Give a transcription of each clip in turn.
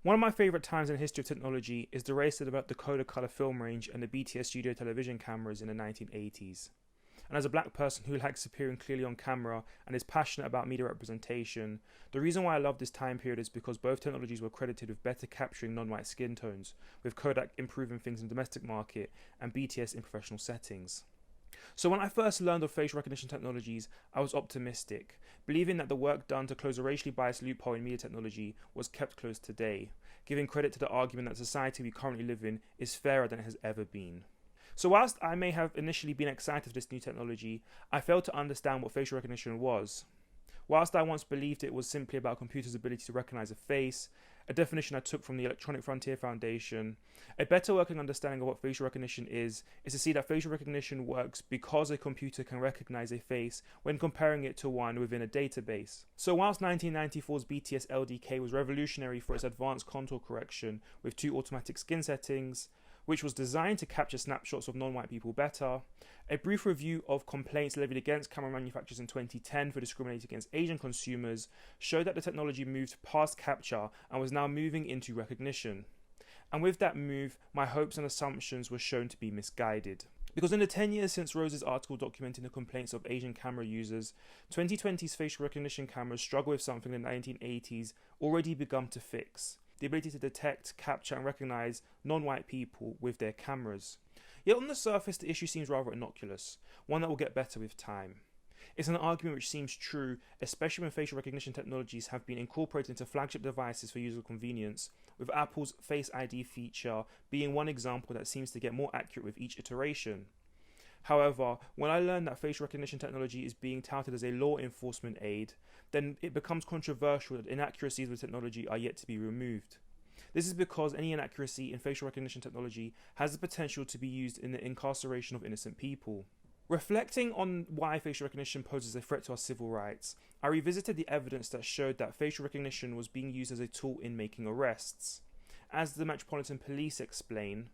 One of my favourite times in the history of technology is the race to develop the Kodak film range and the BTS studio television cameras in the 1980s. And as a black person who likes appearing clearly on camera and is passionate about media representation, the reason why I love this time period is because both technologies were credited with better capturing non-white skin tones, with Kodak improving things in the domestic market and BTS in professional settings. So when I first learned of facial recognition technologies, I was optimistic, believing that the work done to close a racially biased loophole in media technology was kept close today, giving credit to the argument that the society we currently live in is fairer than it has ever been. So whilst I may have initially been excited for this new technology, I failed to understand what facial recognition was. Whilst I once believed it was simply about a computer's ability to recognize a face, a definition I took from the Electronic Frontier Foundation, a better working understanding of what facial recognition is to see that facial recognition works because a computer can recognize a face when comparing it to one within a database. So whilst 1994's BTS LDK was revolutionary for its advanced contour correction with 2 automatic skin settings, which was designed to capture snapshots of non-white people better, a brief review of complaints levied against camera manufacturers in 2010 for discriminating against Asian consumers showed that the technology moved past capture and was now moving into recognition. And with that move, my hopes and assumptions were shown to be misguided. Because in the 10 years since Rose's article documenting the complaints of Asian camera users, 2020's facial recognition cameras struggle with something the 1980s already begun to fix: the ability to detect, capture and recognise non-white people with their cameras. Yet on the surface the issue seems rather innocuous, one that will get better with time. It's an argument which seems true, especially when facial recognition technologies have been incorporated into flagship devices for user convenience, with Apple's Face ID feature being one example that seems to get more accurate with each iteration. However, when I learned that facial recognition technology is being touted as a law enforcement aid, then it becomes controversial that inaccuracies with technology are yet to be removed. This is because any inaccuracy in facial recognition technology has the potential to be used in the incarceration of innocent people. Reflecting on why facial recognition poses a threat to our civil rights, I revisited the evidence that showed that facial recognition was being used as a tool in making arrests. As the Metropolitan Police explain,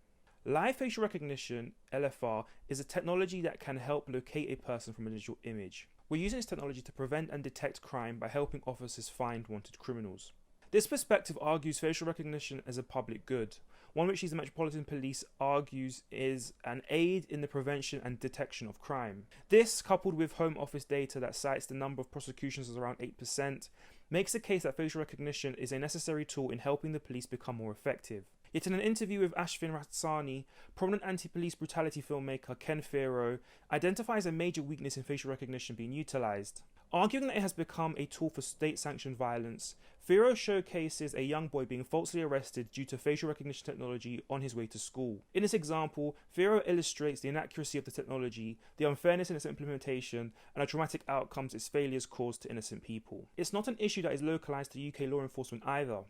live facial recognition, LFR, is a technology that can help locate a person from a digital image. We're using this technology to prevent and detect crime by helping officers find wanted criminals. This perspective argues facial recognition as a public good, one which the Metropolitan Police argues is an aid in the prevention and detection of crime. This, coupled with Home Office data that cites the number of prosecutions as around 8%, makes the case that facial recognition is a necessary tool in helping the police become more effective. Yet in an interview with Ashvin Ratsani, prominent anti-police brutality filmmaker Ken Fero identifies a major weakness in facial recognition being utilised. Arguing that it has become a tool for state-sanctioned violence, Fero showcases a young boy being falsely arrested due to facial recognition technology on his way to school. In this example, Fero illustrates the inaccuracy of the technology, the unfairness in its implementation, and the traumatic outcomes its failures cause to innocent people. It's not an issue that is localised to UK law enforcement either.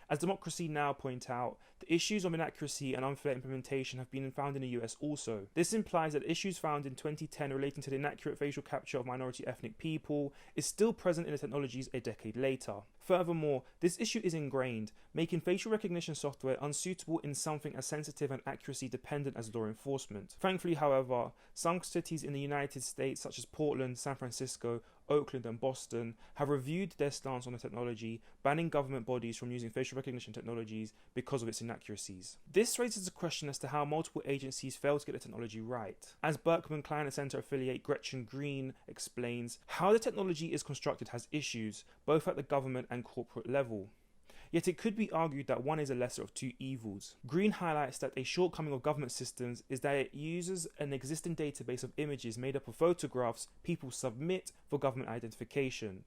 As Democracy Now! Point out, the issues of inaccuracy and unfair implementation have been found in the US also. This implies that issues found in 2010 relating to the inaccurate facial capture of minority ethnic people is still present in the technologies a decade later. Furthermore, this issue is ingrained, making facial recognition software unsuitable in something as sensitive and accuracy dependent as law enforcement. Thankfully, however, some cities in the United States such as Portland, San Francisco, Oakland and Boston have reviewed their stance on the technology, banning government bodies from using facial recognition technologies because of its inaccuracies. This raises a question as to how multiple agencies fail to get the technology right. As Berkman Klein Center affiliate Gretchen Green explains, how the technology is constructed has issues, both at the government and corporate level. Yet it could be argued that one is a lesser of two evils. Green highlights that a shortcoming of government systems is that it uses an existing database of images made up of photographs people submit for government identification.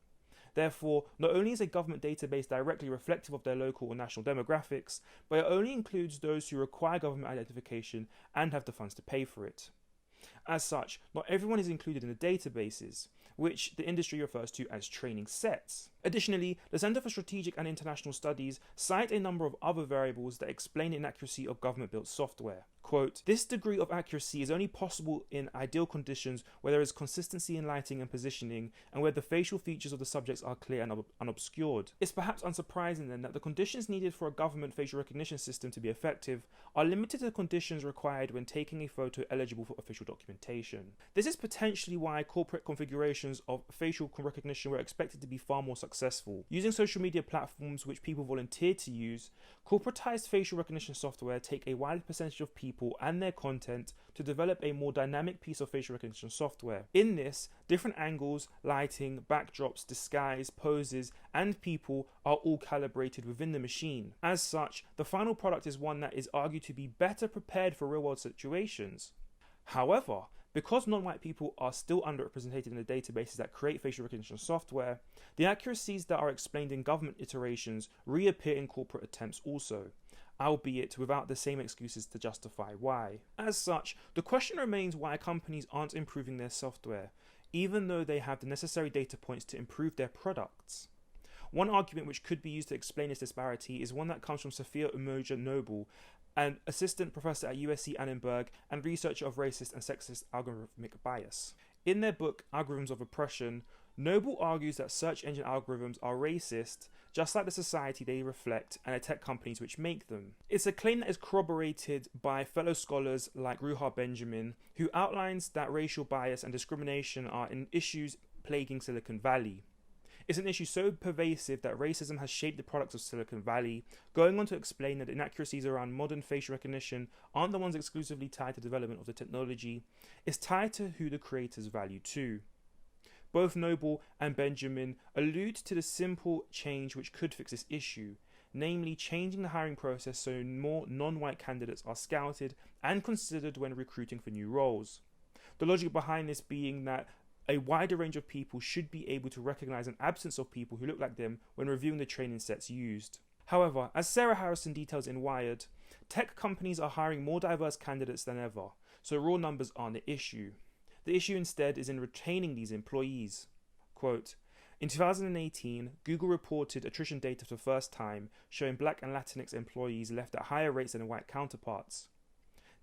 Therefore, not only is a government database directly reflective of their local or national demographics, but it only includes those who require government identification and have the funds to pay for it. As such, not everyone is included in the databases, which the industry refers to as training sets. Additionally, the Centre for Strategic and International Studies cite a number of other variables that explain the inaccuracy of government-built software. Quote, "This degree of accuracy is only possible in ideal conditions where there is consistency in lighting and positioning and where the facial features of the subjects are clear and unobscured. It's perhaps unsurprising then that the conditions needed for a government facial recognition system to be effective are limited to the conditions required when taking a photo eligible for official documentation. This is potentially why corporate configurations of facial recognition were expected to be far more successful successful. Using social media platforms which people volunteer to use, corporatized facial recognition software take a wide percentage of people and their content to develop a more dynamic piece of facial recognition software. In this, different angles, lighting, backdrops, disguise, poses, and people are all calibrated within the machine. As such, the final product is one that is argued to be better prepared for real-world situations. However, because non-white people are still underrepresented in the databases that create facial recognition software, the accuracies that are explained in government iterations reappear in corporate attempts also, albeit without the same excuses to justify why. As such, the question remains why companies aren't improving their software, even though they have the necessary data points to improve their products. One argument which could be used to explain this disparity is one that comes from Sophia Umoja Noble, an assistant professor at USC Annenberg and researcher of racist and sexist algorithmic bias. In their book, Algorithms of Oppression, Noble argues that search engine algorithms are racist, just like the society they reflect and the tech companies which make them. It's a claim that is corroborated by fellow scholars like Ruha Benjamin, who outlines that racial bias and discrimination are issues plaguing Silicon Valley. It's an issue so pervasive that racism has shaped the products of Silicon Valley, going on to explain that the inaccuracies around modern facial recognition aren't the ones exclusively tied to the development of the technology, it's tied to who the creators value too. Both Noble and Benjamin allude to the simple change which could fix this issue, namely changing the hiring process so more non-white candidates are scouted and considered when recruiting for new roles. The logic behind this being that a wider range of people should be able to recognize an absence of people who look like them when reviewing the training sets used. However, as Sarah Harrison details in Wired, tech companies are hiring more diverse candidates than ever, so raw numbers aren't the issue. The issue instead is in retaining these employees. Quote, in 2018, Google reported attrition data for the first time, showing Black and Latinx employees left at higher rates than their white counterparts.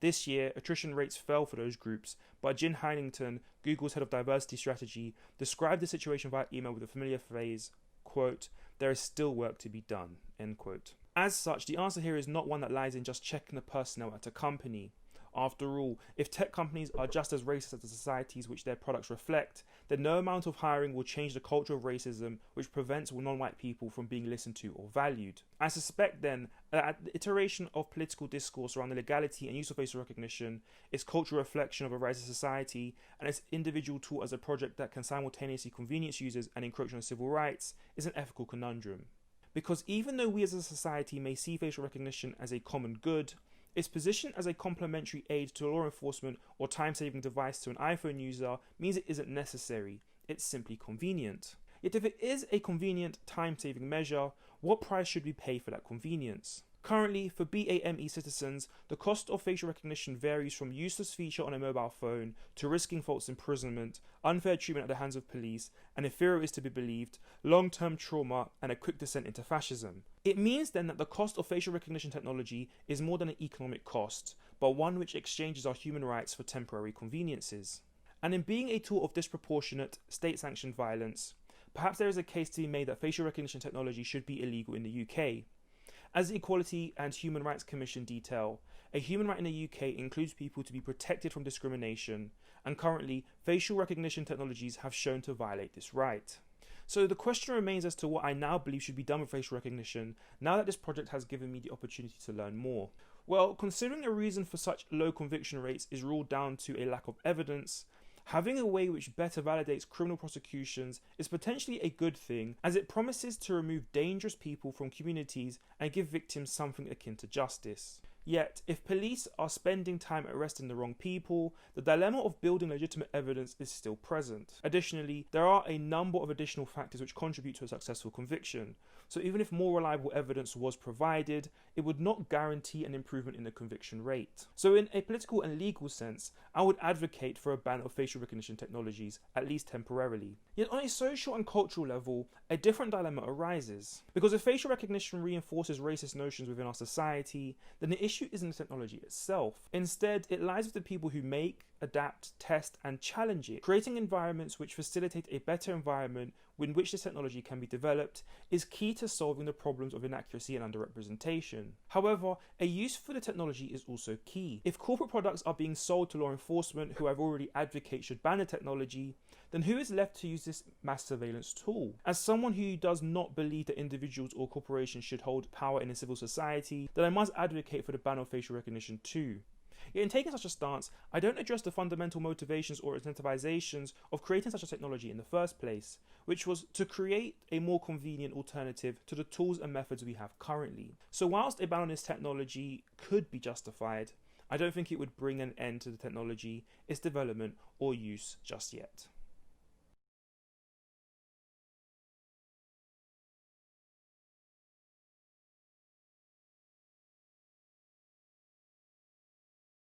This year, attrition rates fell for those groups, but Jen Heinington, Google's head of diversity strategy, described the situation via email with the familiar phrase, quote, there is still work to be done, end quote. As such, the answer here is not one that lies in just checking the personnel at a company. After all, if tech companies are just as racist as the societies which their products reflect, then no amount of hiring will change the culture of racism which prevents non-white people from being listened to or valued. I suspect then that the iteration of political discourse around the legality and use of facial recognition, its cultural reflection of a rising society, and its individual tool as a project that can simultaneously convenience users and encroach on civil rights, is an ethical conundrum. Because even though we as a society may see facial recognition as a common good, its position as a complementary aid to law enforcement or time-saving device to an iPhone user means it isn't necessary, it's simply convenient. Yet if it is a convenient time-saving measure, what price should we pay for that convenience? Currently, for BAME citizens, the cost of facial recognition varies from useless feature on a mobile phone to risking false imprisonment, unfair treatment at the hands of police, and if Pharaoh is to be believed, long-term trauma and a quick descent into fascism. It means then that the cost of facial recognition technology is more than an economic cost, but one which exchanges our human rights for temporary conveniences. And in being a tool of disproportionate, state-sanctioned violence, perhaps there is a case to be made that facial recognition technology should be illegal in the UK. As the Equality and Human Rights Commission detail, a human right in the UK includes people to be protected from discrimination, and currently, facial recognition technologies have shown to violate this right. So the question remains as to what I now believe should be done with facial recognition, now that this project has given me the opportunity to learn more. Well, considering a reason for such low conviction rates is ruled down to a lack of evidence, having a way which better validates criminal prosecutions is potentially a good thing, as it promises to remove dangerous people from communities and give victims something akin to justice. Yet, if police are spending time arresting the wrong people, the dilemma of building legitimate evidence is still present. Additionally, there are a number of additional factors which contribute to a successful conviction, so even if more reliable evidence was provided, it would not guarantee an improvement in the conviction rate. So in a political and legal sense, I would advocate for a ban of facial recognition technologies, at least temporarily. Yet on a social and cultural level, a different dilemma arises. Because if facial recognition reinforces racist notions within our society, then the issue isn't the technology itself. Instead, it lies with the people who make, adapt, test, and challenge it. Creating environments which facilitate a better environment in which this technology can be developed is key to solving the problems of inaccuracy and underrepresentation. However, a use for the technology is also key. If corporate products are being sold to law enforcement who have already advocated should ban the technology, then who is left to use this mass surveillance tool? As someone who does not believe that individuals or corporations should hold power in a civil society, then I must advocate for the ban of facial recognition too. Yet in taking such a stance, I don't address the fundamental motivations or incentivizations of creating such a technology in the first place, which was to create a more convenient alternative to the tools and methods we have currently. So whilst a ban on this technology could be justified, I don't think it would bring an end to the technology, its development or use just yet.